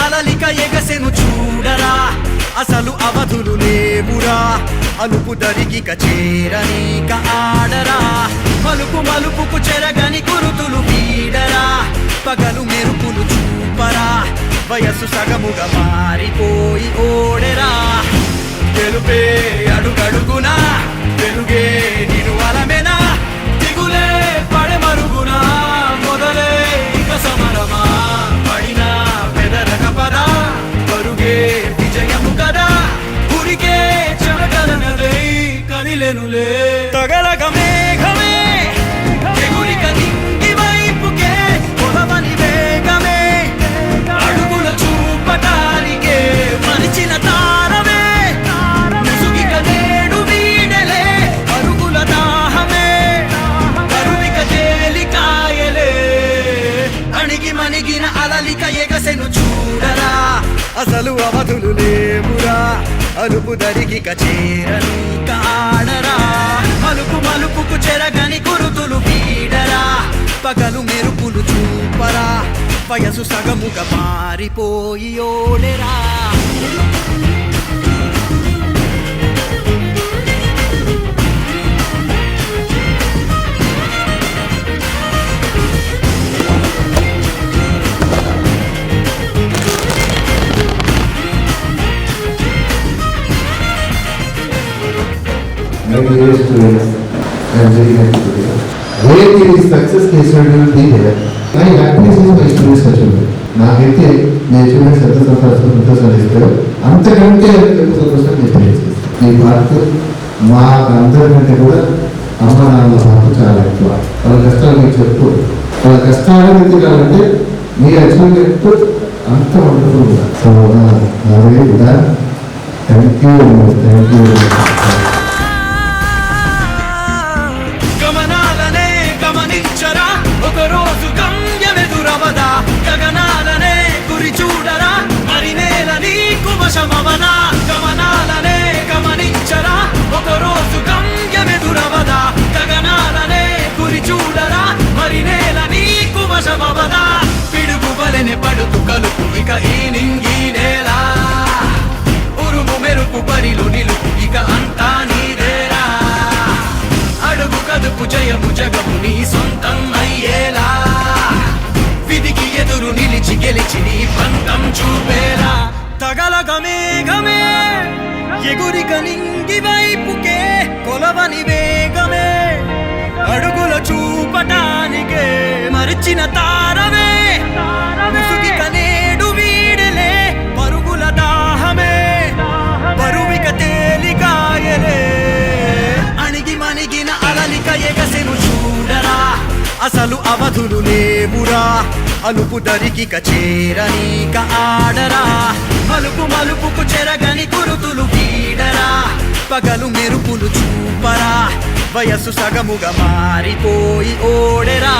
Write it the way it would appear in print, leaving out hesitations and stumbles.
అలలిక ఎగసెను చూడరా, అసలు అవధులు లేవురా. అలుపు దరికిక చేరనీక ఆడరా, మలుపు మలుపుకు చెరగని గురుతులు వీడరా. పగలు మెరుపులు చూపరా, వయస్సు సగముగా మారిపోయి ఓడెరా. గెలుపే అడుగడుగునా, వెలుగే నిను అలమెనా. దిగులే పడమరుగునా, మొదలే ఇక సమరమా. పడినా పెదరక పద, పరుగే విజయము కదా. ఉరికే చెమటలనలే కదిలెనులే. తగలగ మేఘమే ఎగురిక నింగి వైపుకే, కొలవని వేగమే అడుగుల చూపటానికే. మరిచిన తారమే ముసుగిక నేడు వీడలే. అరుగుల దాహమే కరువిక తేలికాయలే. అణిగి మణిగిన అలలిక ఎగసెను చూడరా, అసలు అవధులు లేవురా. అలుపు దరికిక చేరనీక ఆడరా, మలుపు మలుపుకు చెరగని గురుతులు వీడరా. పగలు మెరుపులు చూపరా, వయసు సగముగా మారిపోయి ఓడెరా. My dear students, I am very happy today. Where there is success, case study will be there. My happiness is my students' achievement. నాకైతే మీ అచీవ్మెంట్స్ ఎంత సంతోషాలు అంతకంటే ఎక్కువ సంతోషం నేను తెలియజేస్తాను. ఈ పార్క్ మా అందరికంటే కూడా అమ్మ నాన్న పార్క్ చాలా ఎక్కువ. వాళ్ళ కష్టాలు మీకు చెప్పు, వాళ్ళ కష్టాలను ఎత్తుకాలంటే మీ అచీవ్మెంట్ అంత వండర్ఫుల్. సో అదే థ్యాంక్ యూ. ఒకరోజు గమ్యమెదురవదా, గగనాలనే గురి చూడరా. మరి నేల నీకు వశమవనా, గమనాలనే గమనించరా. ఒకరోజు గమ్యమెదురవదా, గగనాలనే గురి చూడరా. మరి నేల నీకు వశమవదా. పిడుగు వలెనే పడుతు కలుపు ఇక ఈ నింగి నేల. ఉరుము మెరుపు పరిలు నిలుపు ఇక అంతా నీదేరా. అడుగు కదుపు జయము జగము నీ సొంతం అయ్యేలా. విధికి ఎదురు నిలిచి గెలిచి నీ పంతం చూపేలా. తగలగ మేఘమే ఎగురిక నింగి వైపుకే, కొలవని వేగమే అడుగుల చూపటానికే. మరిచిన తారమే ముసుగిక నేడు వీడలే. పరుగుల దాహమే బరువిక తేలికాయలే. అణిగి మణిగిన అలలిక ఎగసెను చూడరా, అసలు అవధులు లేవురా. అలుపు దరికిక చేరనీక ఆడరా, మలుపు మలుపుకు చెరగని గురుతులు వీడరా. పగలు మెరుపులు చూపరా, వయస్సు సగముగా మారిపోయి ఓడెరా.